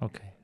Okay.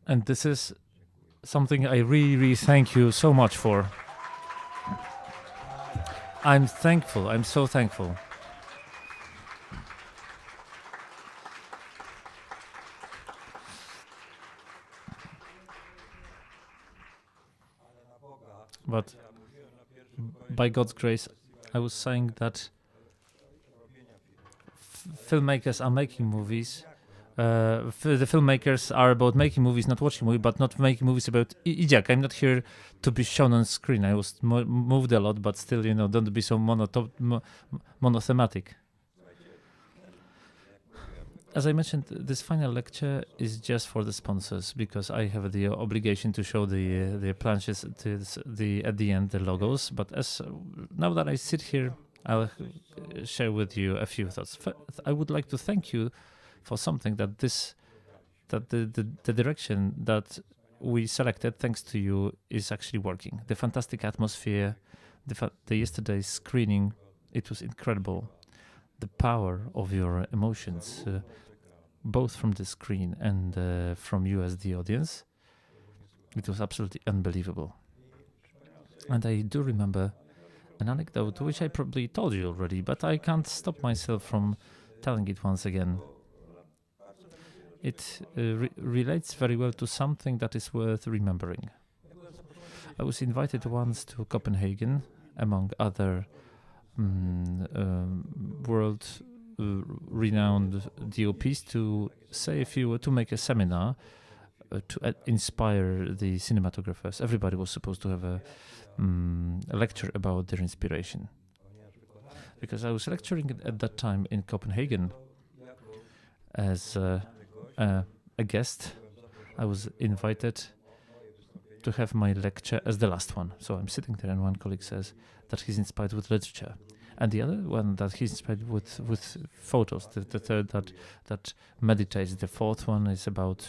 And this is something I really, really thank you so much for. I'm thankful. I'm so thankful. But by God's grace, I was saying that filmmakers are making movies. The filmmakers are about making movies, not watching movies, but not making movies about Idziak. I'm not here to be shown on screen. I was moved a lot, but still, don't be so monothematic. as I mentioned, this final lecture is just for the sponsors because I have the obligation to show the planches at the end, the logos. But now that I sit here, I'll share with you a few thoughts. I would like to thank you for something that the direction that we selected, thanks to you, is actually working. The fantastic atmosphere, the yesterday's screening, it was incredible. The power of your emotions, both from the screen and from you as the audience, it was absolutely unbelievable. And I do remember an anecdote which I probably told you already, but I can't stop myself from telling it once again. It relates very well to something that is worth remembering. I was invited once to Copenhagen, among other world-renowned DOPs, to make a seminar to inspire the cinematographers. Everybody was supposed to have a lecture about their inspiration. Because I was lecturing at that time in Copenhagen as a guest. I was invited to have my lecture as the last one. So I'm sitting there, and one colleague says that he's inspired with literature, and the other one that he's inspired with photos. The third that meditates. The fourth one is about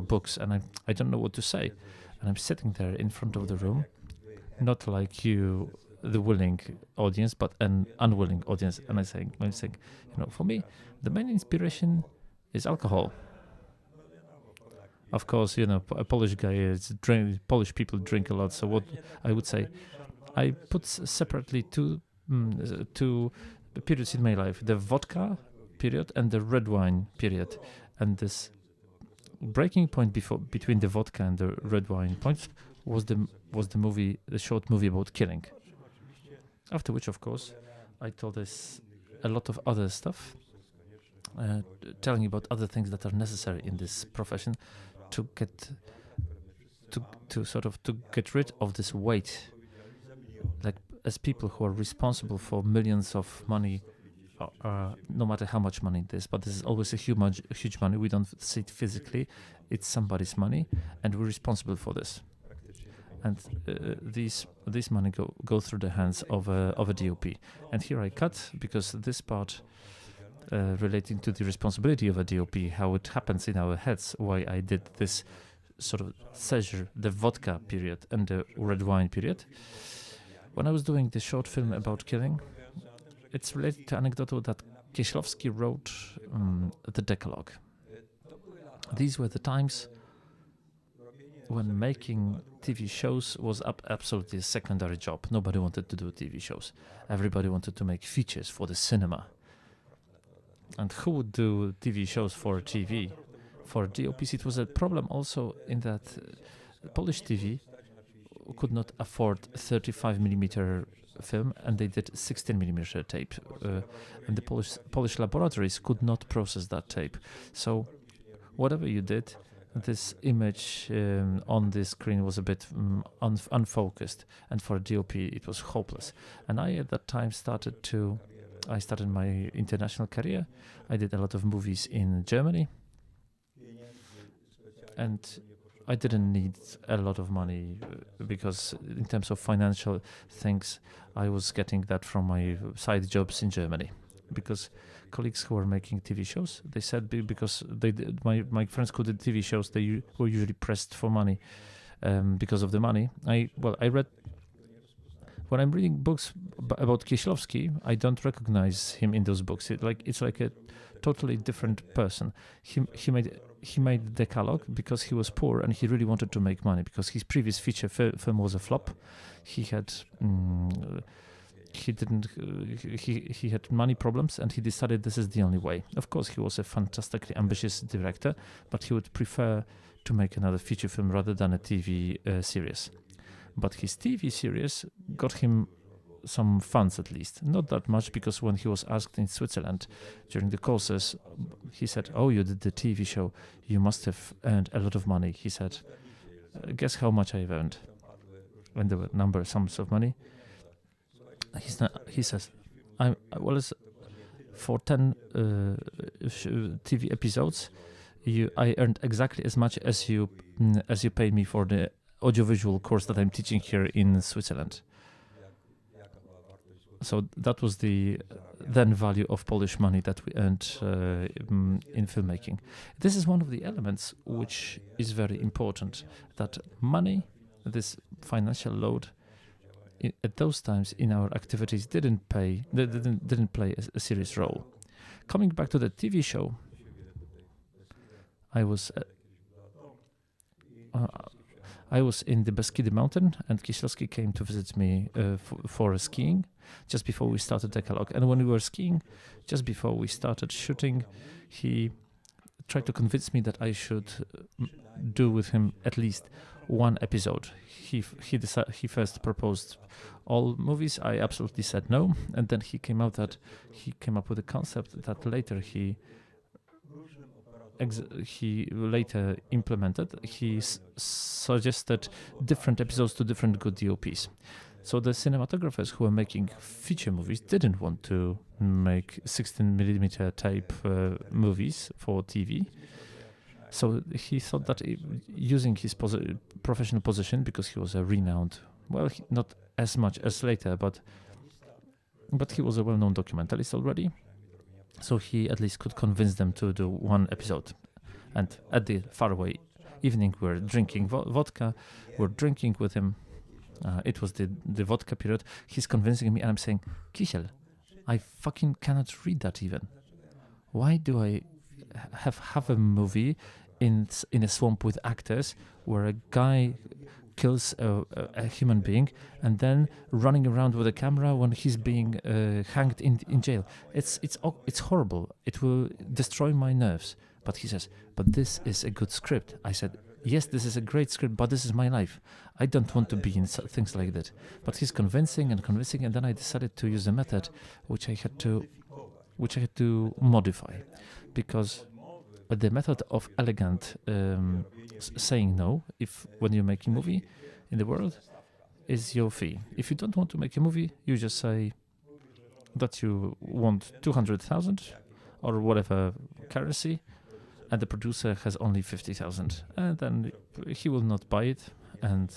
books, and I don't know what to say. And I'm sitting there in front of the room, not like you, the willing audience, but an unwilling audience. And I'm saying, for me, the main inspiration is alcohol. Of course, a Polish guy Polish people drink a lot. So what I would say, I put separately two periods in my life: the vodka period and the red wine period. And this breaking point between the vodka and the red wine point was the short movie about killing. After which, of course, I told us a lot of other stuff, telling about other things that are necessary in this profession to get rid of this weight. Like, as people who are responsible for millions of money, no matter how much money it is, but this is always a huge money. We don't see it physically; it's somebody's money, and we're responsible for this. And this money go through the hands of a DOP. And here I cut, because this part relating to the responsibility of a DOP, how it happens in our heads, why I did this sort of seizure, the vodka period and the red wine period. When I was doing the short film about killing, it's related to an anecdote that Kieślowski wrote the Decalogue. These were the times when making TV shows was absolutely a secondary job. Nobody wanted to do TV shows. Everybody wanted to make features for the cinema. And who would do TV shows for TV? For DOPs, it was a problem also in that Polish TV could not afford 35mm film, and they did 16mm tape. And the Polish laboratories could not process that tape. So whatever you did, this image on the screen was a bit unfocused, and for a DOP it was hopeless. And I at that time started my international career. I did a lot of movies in Germany, and I didn't need a lot of money because in terms of financial things, I was getting that from my side jobs in Germany. Because colleagues who were making TV shows, they said because my friends who did TV shows, they were usually pressed for money because of the money. I read. When I'm reading books about Kieślowski, I don't recognize him in those books. It's like a totally different person. He made Decalogue because he was poor and he really wanted to make money, because his previous feature film was a flop. He had money problems, and he decided this is the only way. Of course, he was a fantastically ambitious director, but he would prefer to make another feature film rather than a TV series. But his TV series got him some funds, at least. Not that much, because when he was asked in Switzerland during the courses, he said, "Oh, you did the TV show. You must have earned a lot of money." He said, "Guess how much I've earned?" And there were sums of money. He says, for 10 TV episodes, I earned exactly as much as you paid me for the audiovisual course that I'm teaching here in Switzerland. So that was the then value of Polish money that we earned in filmmaking. This is one of the elements which is very important, that money, this financial load, at those times in our activities didn't play a serious role. Coming back to the TV show, I was in the Beskidy mountain, and Kieślowski came to visit me for skiing just before we started Decalogue. And when we were skiing, just before we started shooting, he tried to convince me that I should do with him at least one episode. He first proposed all movies. I absolutely said no, and then he came up with a concept that later he later implemented. He suggested different episodes to different good DOPs. So the cinematographers who were making feature movies didn't want to make 16mm tape movies for TV. So he thought that using his professional position, because he was a renowned, not as much as later, but he was a well-known documentalist already. So he at least could convince them to do one episode. And at the faraway evening, we're drinking vodka. We're drinking with him. It was the vodka period. He's convincing me, and I'm saying, Kisiel, I fucking cannot read that even. Why do I have a movie in a swamp with actors where a guy kills a human being and then running around with a camera when he's being hanged in jail? It's horrible. It will destroy my nerves. But he says, but this is a good script. I said, yes, this is a great script, but this is my life. I don't want to be in things like that. But he's convincing, and then I decided to use a method which I had to modify, because the method of elegant saying no, when you're making a movie in the world, is your fee. If you don't want to make a movie, you just say that you want 200,000 or whatever currency, and the producer has only 50,000, and then he will not buy it, and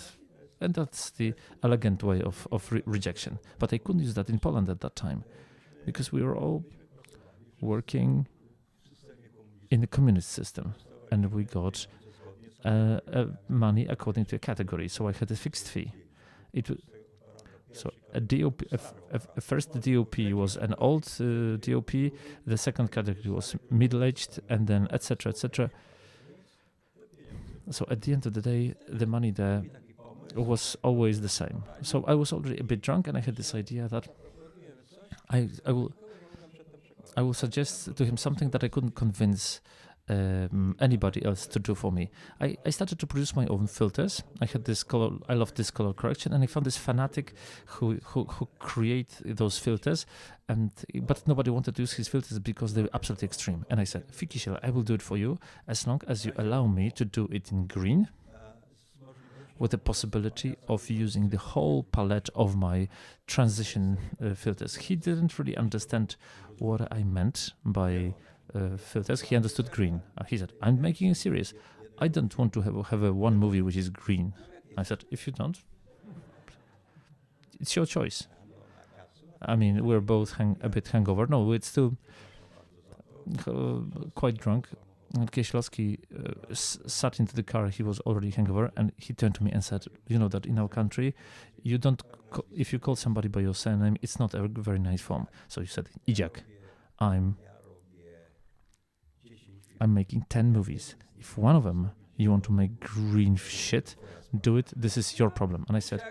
that's the elegant way of rejection. But I couldn't use that in Poland at that time, because we were all working in the communist system, and we got money according to a category. So I had a fixed fee. So a DOP, a first DOP was an old DOP. The second category was middle-aged, and then etc. etc. So at the end of the day, the money there was always the same. So I was already a bit drunk, and I had this idea that I will suggest to him something that I couldn't convince anybody else to do for me. I started to produce my own filters. I had this color. I love this color correction, and I found this fanatic who create those filters, but nobody wanted to use his filters because they were absolutely extreme. And I said, Fikisiel, I will do it for you as long as you allow me to do it in green, with the possibility of using the whole palette of my transition filters. He didn't really understand what I meant by filters. He understood green. He said, I'm making a series. I don't want to have a one movie which is green. I said, if you don't, it's your choice. I mean, we're both a bit hangover. No, it's still quite drunk. And Kieślowski sat into the car. He was already hangover, and he turned to me and said, you know that in our country, you don't, if you call somebody by your surname, it's not a very nice form. So he said, Idziak, I'm making 10 movies. If one of them you want to make green shit, do it. This is your problem. And I said,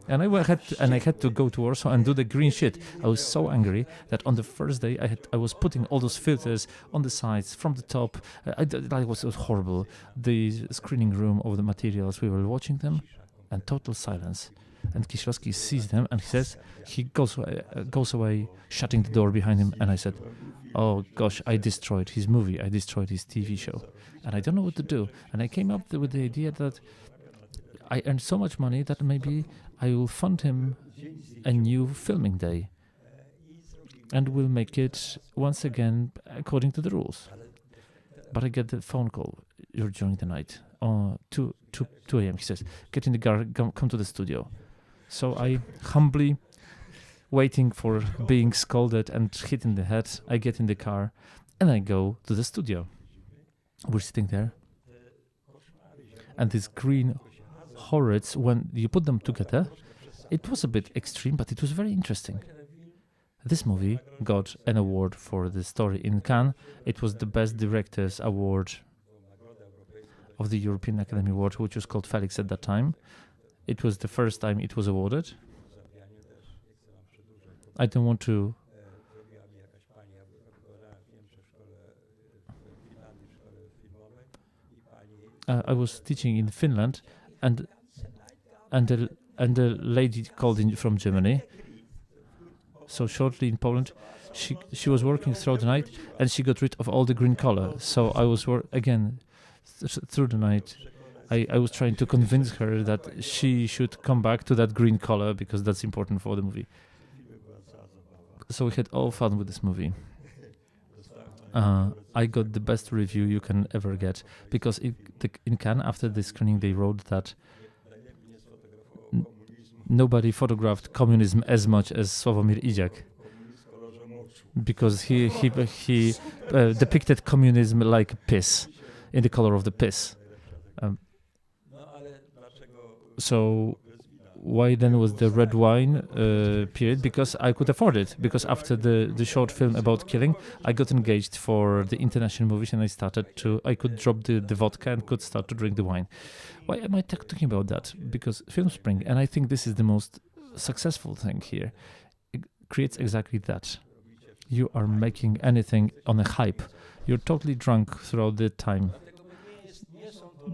and I had to go to Warsaw and do the green shit. I was so angry that on the first day I was putting all those filters on the sides from the top. It was horrible. The screening room of the materials, we were watching them, and total silence. And Kieślowski sees them, and he goes away, shutting the door behind him. And I said, oh gosh, I destroyed his movie. I destroyed his TV show, and I don't know what to do. And I came up with the idea that I earned so much money that maybe I will fund him a new filming day. and we'll make it once again according to the rules. But I get the phone call during the night, 2 a.m. He says, get in the car, come to the studio. So I humbly, waiting for being scolded and hit in the head, I get in the car and I go to the studio. We're sitting there. And these green horrors, when you put them together, it was a bit extreme, but it was very interesting. This movie got an award for the story in Cannes. It was the Best Directors Award of the European Academy Award, which was called Felix at that time. It was the first time it was awarded. I don't want to... I was teaching in Finland, and a lady called in from Germany. So shortly in Poland, she was working throughout the night, and she got rid of all the green color. So I was again through the night. I was trying to convince her that she should come back to that green color because that's important for the movie. So we had all fun with this movie. I got the best review you can ever get because in Cannes, after the screening, they wrote that nobody photographed communism as much as Sławomir Idziak because he depicted communism like piss, in the color of the piss. So why then was the red wine period? Because I could afford it. Because after the short film about killing, I got engaged for the international movies, and I could drop the vodka and could start to drink the wine. Why am I talking about that? Because Filmspring, and I think this is the most successful thing here, it creates exactly that. You are making anything on a hype. You're totally drunk throughout the time.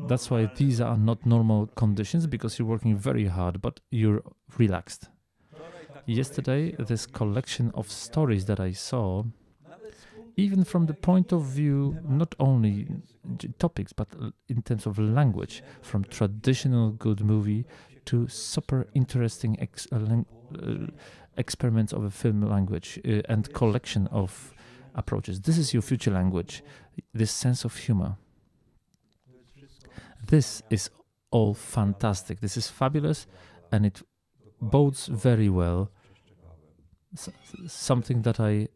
That's why these are not normal conditions, because you're working very hard, but you're relaxed. Yesterday, this collection of stories that I saw, even from the point of view, not only topics, but in terms of language, from traditional good movie to super interesting experiments of a film language and collection of approaches. This is your future language, this sense of humor. This is all fantastic. This is fabulous, and it bodes very well. Something that I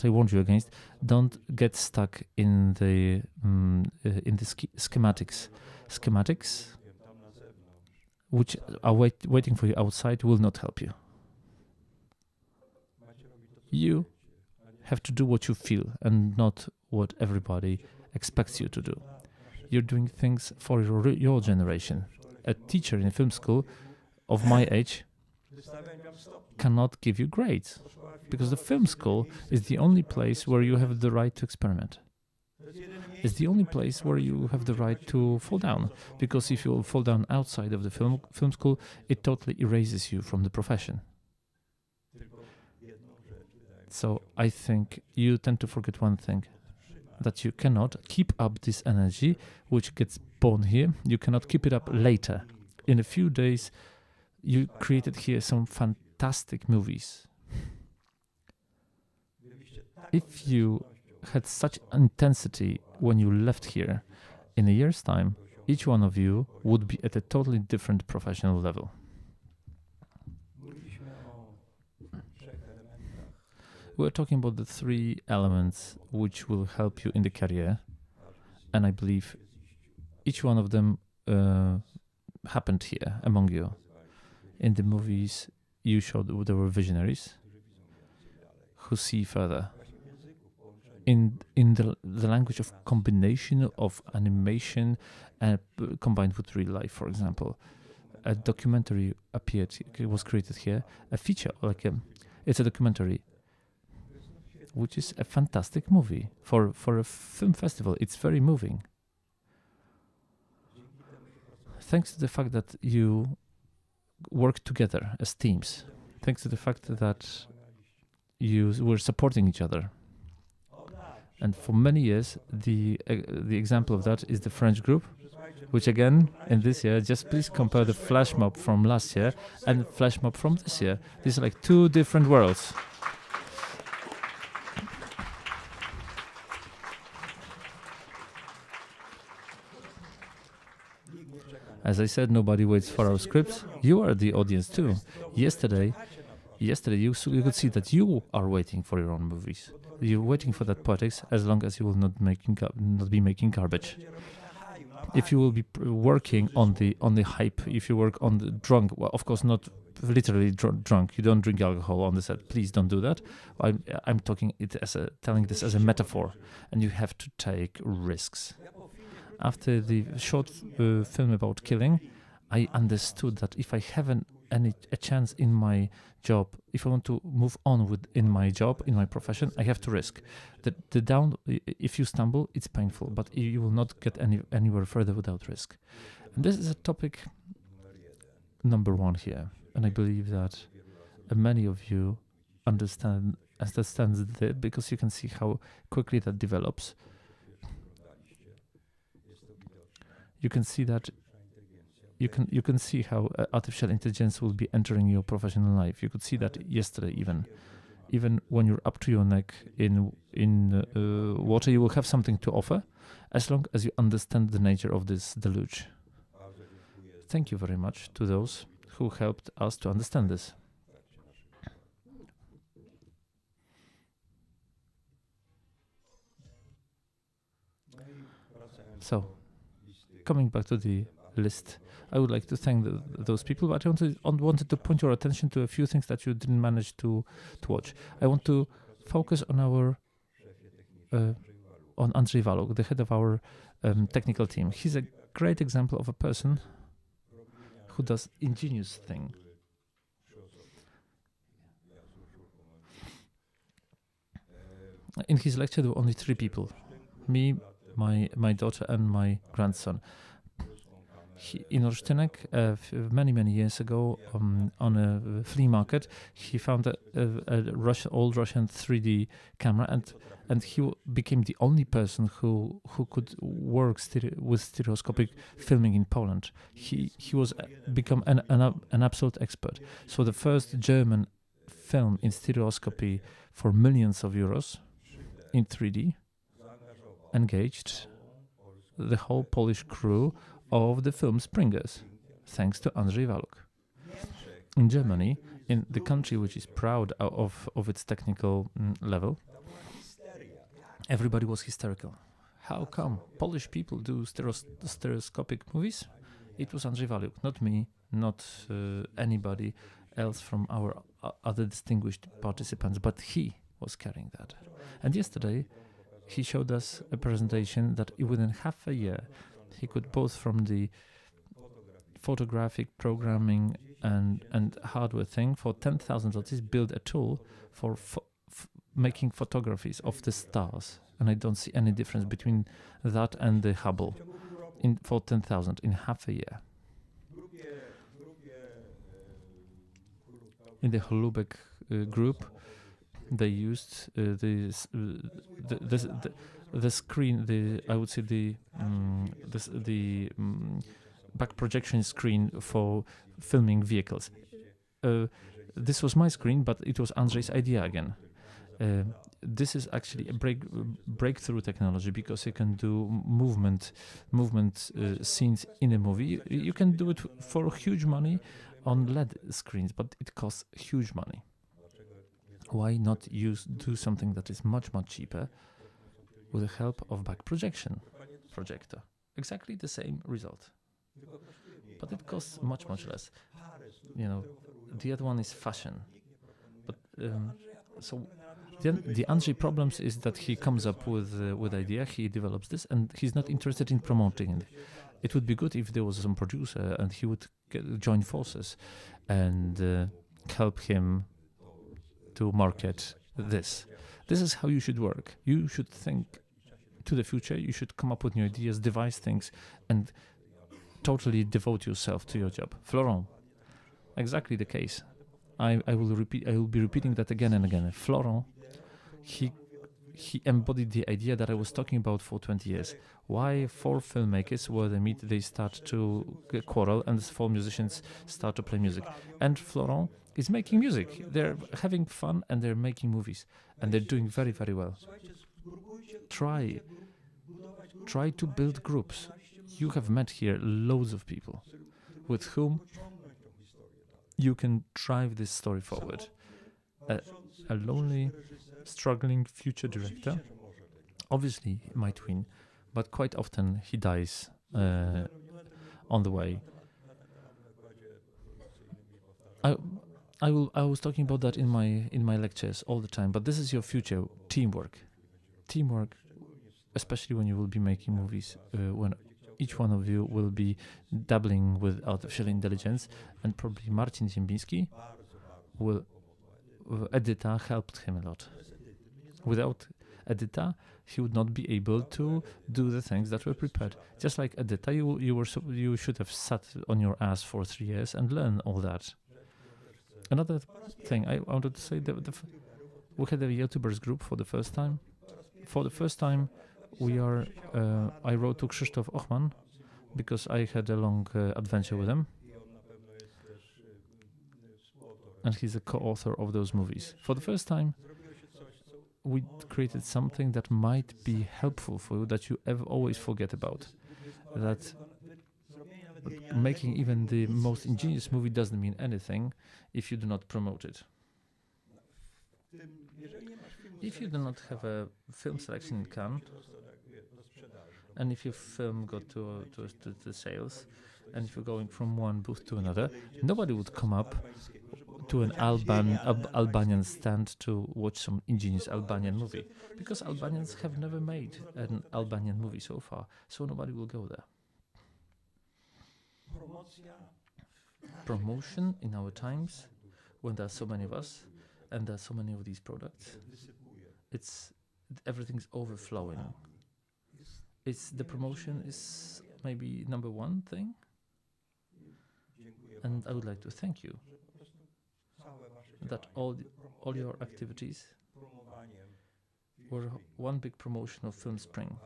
warned you against: don't get stuck in the schematics. Schematics, which are waiting for you outside, will not help you. You have to do what you feel, and not what everybody expects you to do. You're doing things for your generation. A teacher in a film school of my age cannot give you grades, because the film school is the only place where you have the right to experiment. It's the only place where you have the right to fall down, because if you fall down outside of the film school, it totally erases you from the profession. So I think you tend to forget one thing, that you cannot keep up this energy which gets born here. You cannot keep it up later. In a few days, you created here some fantastic movies. If you had such intensity when you left here, in a year's time, each one of you would be at a totally different professional level. We're talking about the 3 elements which will help you in the career, and I believe each one of them happened here among you. In the movies you showed, there were visionaries who see further. In the language of combination of animation and combined with real life, for example, a documentary was created here, a feature, it's a documentary, which is a fantastic movie. For a film festival, it's very moving. Thanks to the fact that you work together as teams, thanks to the fact that you were supporting each other. And for many years, the example of that is the French group, which again, in this year, just please compare the flash mob from last year and flash mob from this year. These are like two different worlds. As I said, nobody waits for our scripts. You are the audience too. Yesterday you could see that you are waiting for your own movies. You're waiting for that poetics as long as you will not be making garbage. If you will be working on the hype, if you work on the drunk, well, of course not literally drunk. You don't drink alcohol on the set. Please don't do that. I'm talking it telling this as a metaphor, and you have to take risks. After the short film about killing, I understood that if I have a chance in my job, if I want to move on in my job, in my profession, I have to risk. If you stumble, it's painful, but you will not get anywhere further without risk. And this is a topic number one here, and I believe that many of you understands that because you can see how quickly that develops. You can see that you can see how artificial intelligence will be entering your professional life. You could see that yesterday even when you're up to your neck in water, you will have something to offer as long as you understand the nature of this deluge. Thank you very much to those who helped us to understand this. So, coming back to the list, I would like to thank those people, but I wanted to point your attention to a few things that you didn't manage to watch. I want to focus on on Andrzej Waluk, the head of our technical team. He's a great example of a person who does ingenious thing. In his lecture, there were only 3 people: me, my daughter, and my grandson. In Olsztynek, many years ago, on a flea market, he found a old Russian 3D camera, and he became the only person who could work with stereoscopic filming in Poland. He was become an absolute expert. So the first German film in stereoscopy for millions of euros in 3D engaged the whole Polish crew of the film Springers, thanks to Andrzej Waluk. In Germany, in the country which is proud of its technical level, everybody was hysterical. How come Polish people do stereoscopic movies? It was Andrzej Waluk, not me, not anybody else from our other distinguished participants, but he was carrying that. And yesterday, he showed us a presentation that within half a year, he could, both from the photographic programming and hardware thing, for 10,000 zlotys, build a tool for making photographies of the stars. And I don't see any difference between that and the Hubble for 10,000 in half a year. In the Holubek group, they used the screen. I would say the back projection screen for filming vehicles. This was my screen, but it was Andrzej's idea again. This is actually a breakthrough technology, because you can do movement scenes in a movie. You can do it for huge money on LED screens, but it costs huge money. Why not do something that is much cheaper with the help of back projection projector? Exactly the same result, but it costs much less. The other one is fashion, but so the Andrzej problems is that he comes up with idea, he develops this, and he's not interested in promoting it. It would be good if there was some producer and he would join forces and help him to market this. This is how you should work. You should think to the future. You should come up with new ideas, devise things, and totally devote yourself to your job. Florent, exactly the case. I will be repeating that again and again. Florent, he he embodied the idea that I was talking about for 20 years. Why four filmmakers, where they meet, they start to quarrel, and four musicians start to play music. And Florent is making music. They're having fun, and they're making movies, and they're doing very, very well. Try to build groups. You have met here loads of people with whom you can drive this story forward. A lonely, struggling future director, obviously he might win, but quite often he dies on the way. I was talking about that in my lectures all the time, but this is your future: teamwork, especially when you will be making movies, when each one of you will be dabbling with artificial intelligence, and probably Marcin Ziembiński will. Edyta helped him a lot. Without Edyta, he would not be able to do the things that were prepared. Just like Edyta, you should have sat on your ass for 3 years and learn all that. Another thing I wanted to say, we had a YouTubers group for the first time. For the first time, I wrote to Krzysztof Ochman because I had a long adventure with him. And he's a co-author of those movies. For the first time, we created something that might be helpful for you, that you always forget about. That making even the most ingenious movie doesn't mean anything if you do not promote it. If you do not have a film selection in Cannes, and if your film got to the sales, and if you're going from one booth to another, nobody would come up to an Albanian stand to watch some ingenious Albanian movie, because Albanians have never made an Albanian movie so far, so nobody will go there. Promotion in our times, when there are so many of us and there are so many of these products, everything's overflowing. The promotion is maybe number one thing, and I would like to thank you that all your activities were one big promotion of Film Spring,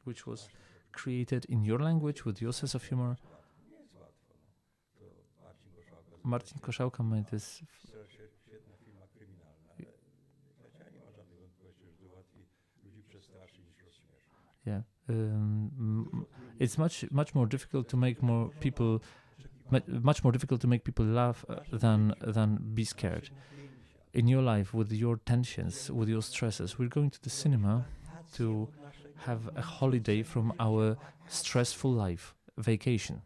which was created in your language with your sense of humor. Marcin Koszałka made this. Yeah, it's much more difficult to make much more difficult to make people laugh than be scared. In your life, with your tensions, with your stresses, we're going to the cinema to have a holiday from our stressful life, vacation.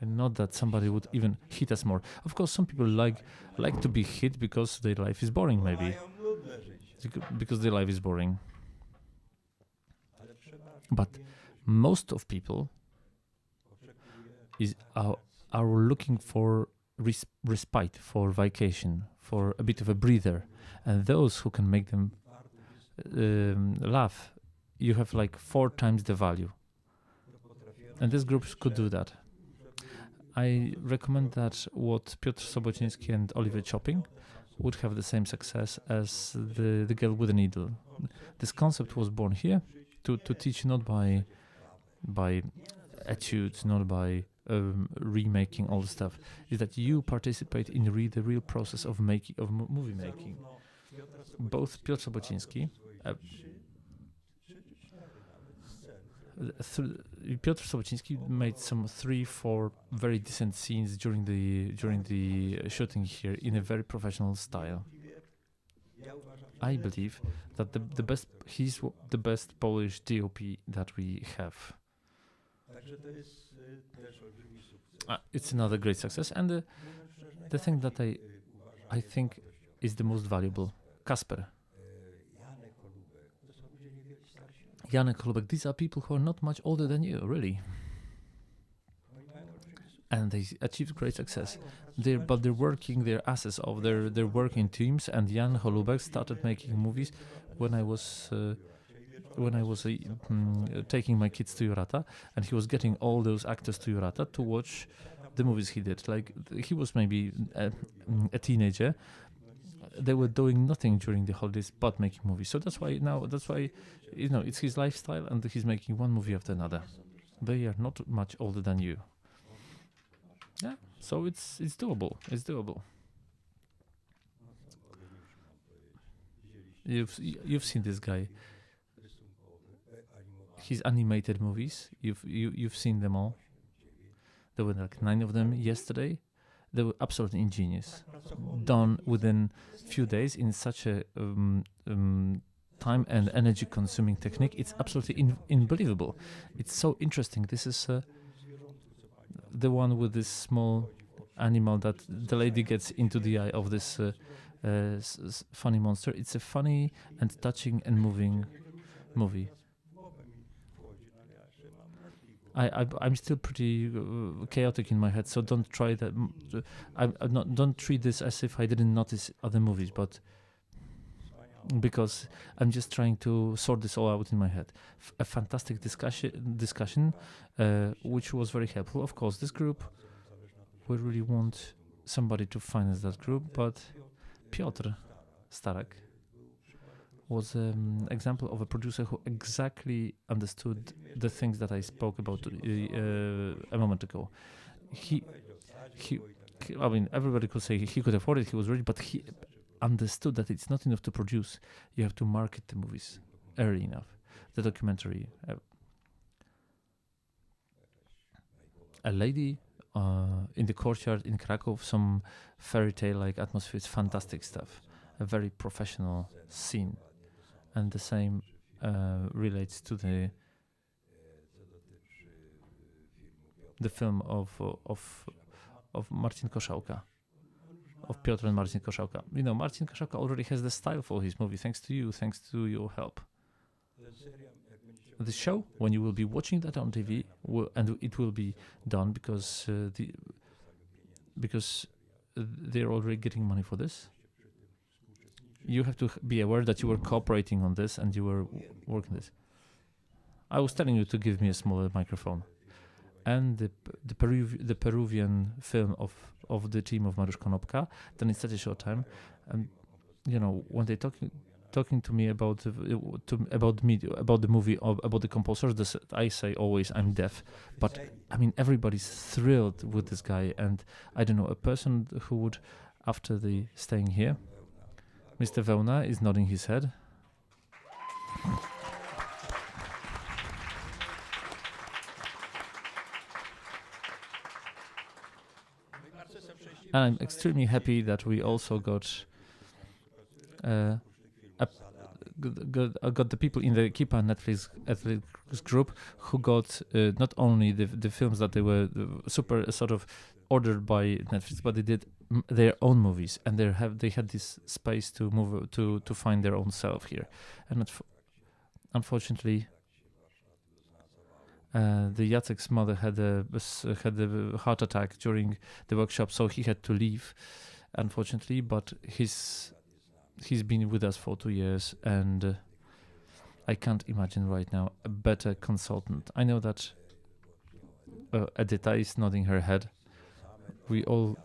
And not that somebody would even hit us more. Of course, some people like to be hit because their life is boring, maybe. Because their life is boring. But most of people are looking for respite, for vacation, for a bit of a breather, and those who can make them laugh, you have like 4 times the value, and these groups could do that. I recommend that what Piotr Sobociński and Oliver Chopping would have the same success as the girl with the needle. This concept was born here to teach not by etudes, not by remaking all the stuff, is that you participate in the real process of movie making. Both Piotr Sobociński, Piotr Sobociński made some 3-4 very decent scenes during the shooting here in a very professional style. I believe that he's the best Polish DOP that we have. It's another great success, and the thing that I think is the most valuable, Kasper, Janek Holubek, these are people who are not much older than you, really. And they achieved great success. But they're working their asses off. They're working teams, and Jan Holubek started making movies when I was taking my kids to Jurata, and he was getting all those actors to Jurata to watch the movies he did. Like, he was maybe a teenager, they were doing nothing during the holidays but making movies. So that's why it's his lifestyle, and he's making one movie after another. They are not much older than you. Yeah, so it's doable. It's doable. You've seen this guy. His animated movies. You've seen them all. There were like 9 of them yesterday. They were absolutely ingenious, done within few days in such a time and energy consuming technique. It's absolutely unbelievable. It's so interesting. This is the one with this small animal that the lady gets into the eye of this funny monster. It's a funny and touching and moving movie. I'm still pretty chaotic in my head, so don't try that. Don't treat this as if I didn't notice other movies, but because I'm just trying to sort this all out in my head. A fantastic discussion, which was very helpful. Of course, this group, we really want somebody to finance that group, but Piotr Starek was an example of a producer who exactly understood the things that I spoke about a moment ago. I mean, everybody could say he could afford it, he was ready, but he understood that it's not enough to produce. You have to market the movies early enough. The documentary. A lady in the courtyard in Krakow, some fairy tale like atmosphere. It's fantastic stuff. A very professional scene. And the same relates to the film of Marcin Koszałka, of Piotr and Marcin Koszałka. You know, Marcin Koszałka already has the style for his movie, thanks to you, thanks to your help. The show, when you will be watching that on TV, and it will be done because they're already getting money for this. You have to be aware that you were cooperating on this and you were working this. I was telling you to give me a smaller microphone. And the Peruvian film of the team of Mariusz Konopka, then it's such a short time. And you know, when they talking to me about the movie, about the composers, I say always I'm deaf, but I mean everybody's thrilled with this guy, and I don't know, a person who would, after the staying here, Mr. Wełna is nodding his head. And I'm extremely happy that we also got the people in the Kipa Netflix group who got not only the films that they were super sort of ordered by Netflix, but they did their own movies, and they had this space to move to find their own self here. And unfortunately, the Jacek's mother had a heart attack during the workshop, so he had to leave, unfortunately. But he's been with us for 2 years, and I can't imagine right now a better consultant. I know that Edyta is nodding her head. We all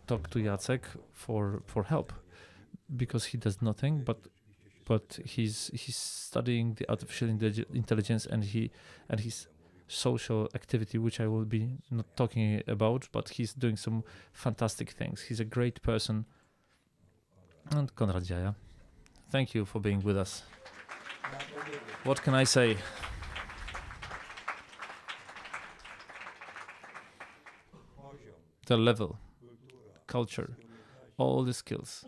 talk to Jacek for help, because he does nothing, but he's studying the artificial intelligence and his social activity, which I will be not talking about, but he's doing some fantastic things. He's a great person. And Konrad Dziaja, thank you for being with us. What can I say? The level, culture, all the skills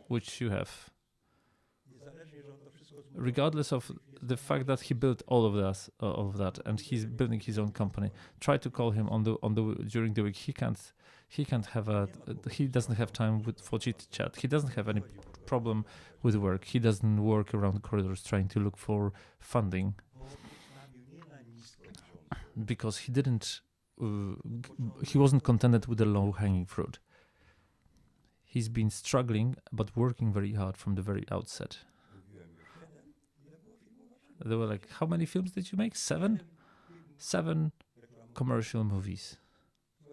which you have, regardless of the fact that he built all of that, and he's building his own company. Try to call him on the during the week. He doesn't have time for chit chat. He doesn't have any problem with work. He doesn't work around corridors trying to look for funding, because he wasn't contented with the low-hanging fruit. He's been struggling, but working very hard from the very outset. They were like, how many films did you make? 7? 7 commercial movies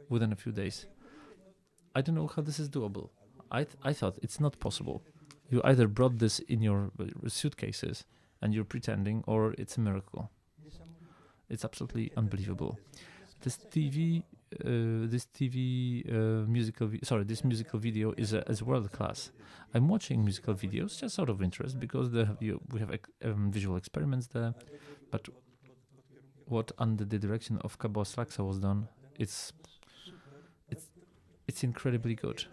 within a few days. I don't know how this is doable. I thought it's not possible. You either brought this in your suitcases and you're pretending, or it's a miracle. It's absolutely unbelievable. This this musical video is world class. I'm watching musical videos just out of interest because we have visual experiments there, but what under the direction of Cabo Slaxa was done, it's incredibly good.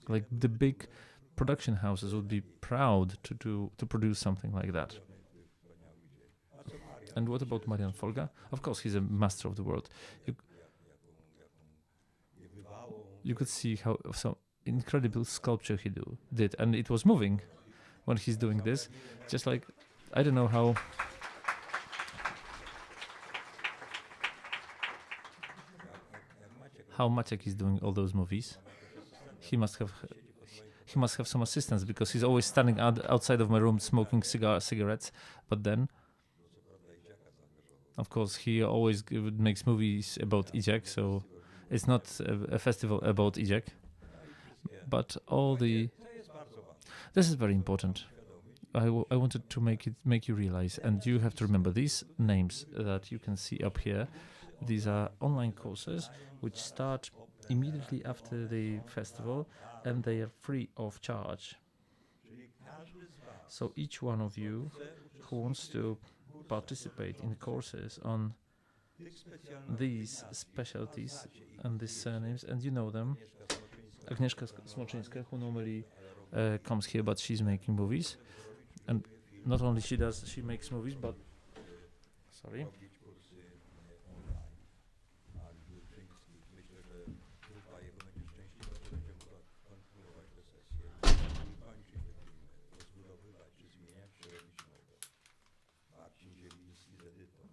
Like the big production houses would be proud to produce something like that. And what about Marian Folga? Of course, he's a master of the world. You could see how some incredible sculpture he did, and it was moving when he's doing this. Just like, I don't know how Maciek is doing all those movies. He must have some assistance because he's always standing outside of my room smoking cigarettes. But then, of course, he always makes movies about Idziak, so it's not a festival about Idziak. But this is very important. I wanted to make you realize, and you have to remember these names that you can see up here. These are online courses which start immediately after the festival, and they are free of charge. So each one of you who wants to participate in courses on these specialties and these surnames, and you know them. Agnieszka Smoczyńska, who normally comes here, but she's making movies, and not only she makes movies, but sorry.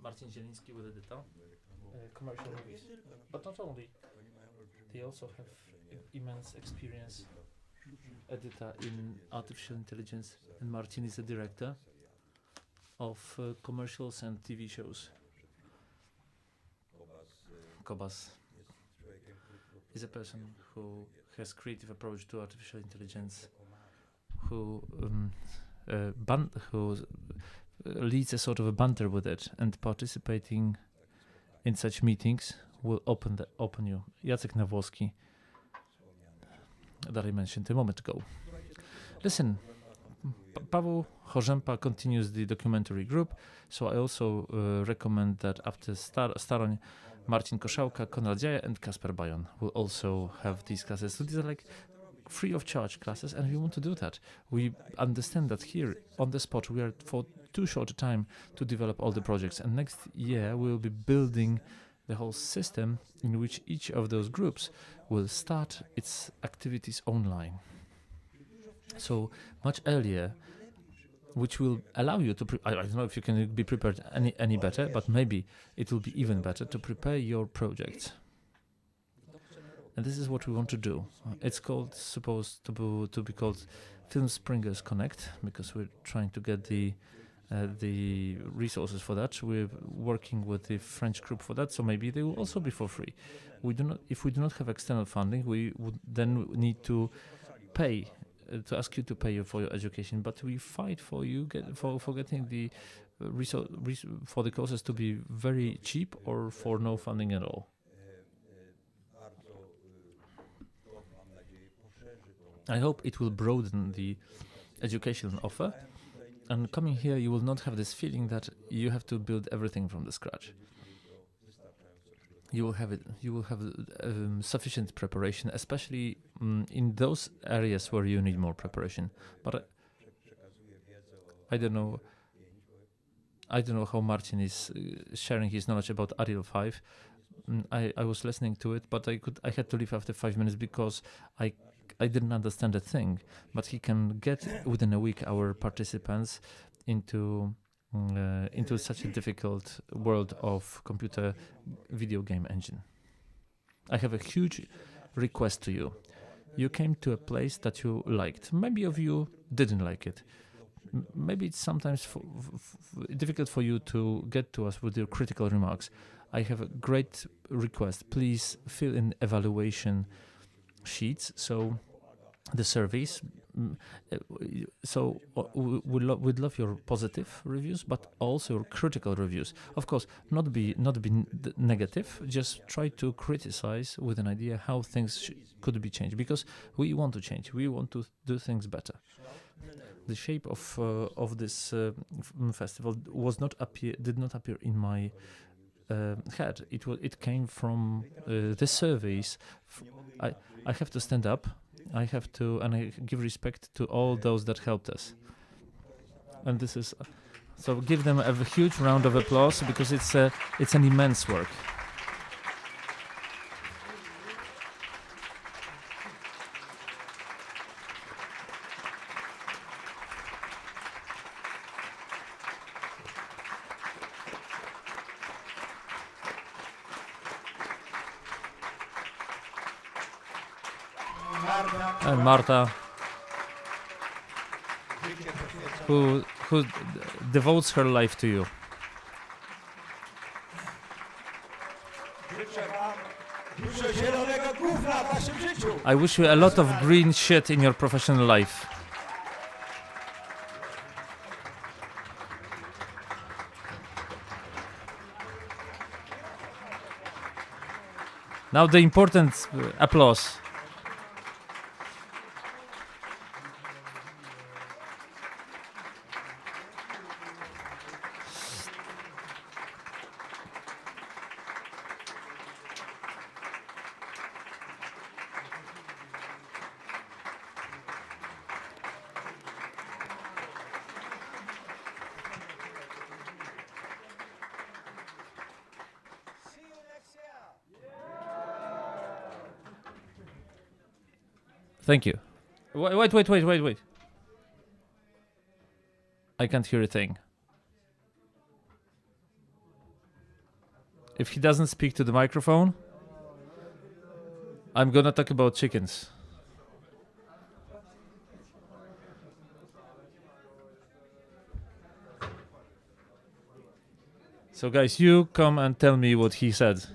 Marcin Zieliński with Edyta, commercial movies. But not only, they also have immense experience. Edyta in artificial intelligence, and Marcin is the director of commercials and TV shows. Kobas is a person who has creative approach to artificial intelligence, who leads a sort of a banter with it, and participating in such meetings will open you. Jacek Nawłowski, that I mentioned a moment ago. Listen, Paweł Chorzempa continues the documentary group, so I also recommend that after Staroń, Marcin Koszałka, Konrad Dziaja, and Kasper Bajon will also have these classes. So these are like free of charge classes, and we want to do that. We understand that here on the spot we are for too short a time to develop all the projects, and next year we will be building the whole system in which each of those groups will start its activities online. So much earlier, which will allow you to I don't know if you can be prepared any better, but maybe it will be even better to prepare your projects. And this is what we want to do. It's supposed to be called Film Springers Connect, because we're trying to get the resources for that. We're working with the French group for that, so maybe they will also be for free. If we do not have external funding, we would then need to pay to ask you to pay for your education. But we fight for you for getting the for the courses to be very cheap or for no funding at all. I hope it will broaden the educational offer, and coming here you will not have this feeling that you have to build everything from the scratch. You will have sufficient preparation, especially in those areas where you need more preparation. But I don't know how Marcin is sharing his knowledge about Arial 5. I was listening to it, but I had to leave after 5 minutes because I didn't understand a thing, but he can get within a week our participants into such a difficult world of computer video game engine. I have a huge request to you. You came to a place that you liked. Maybe of you didn't like it. Maybe it's sometimes difficult for you to get to us with your critical remarks. I have a great request. Please fill in evaluation sheets. So the surveys. So we'd love your positive reviews, but also your critical reviews. Of course, not be negative. Just try to criticize with an idea how things could be changed, because we want to change. We want to do things better. The shape of this festival did not appear in my head. It came from the surveys. I have to stand up. I have to, and I give respect to all those that helped us. And this is, so give them a huge round of applause, because it's an immense work. And Marta, who devotes her life to you. I wish you a lot of green shit in your professional life. Now the important applause. Thank you. Wait. I can't hear a thing. If he doesn't speak to the microphone, I'm gonna talk about chickens. So guys, you come and tell me what he said.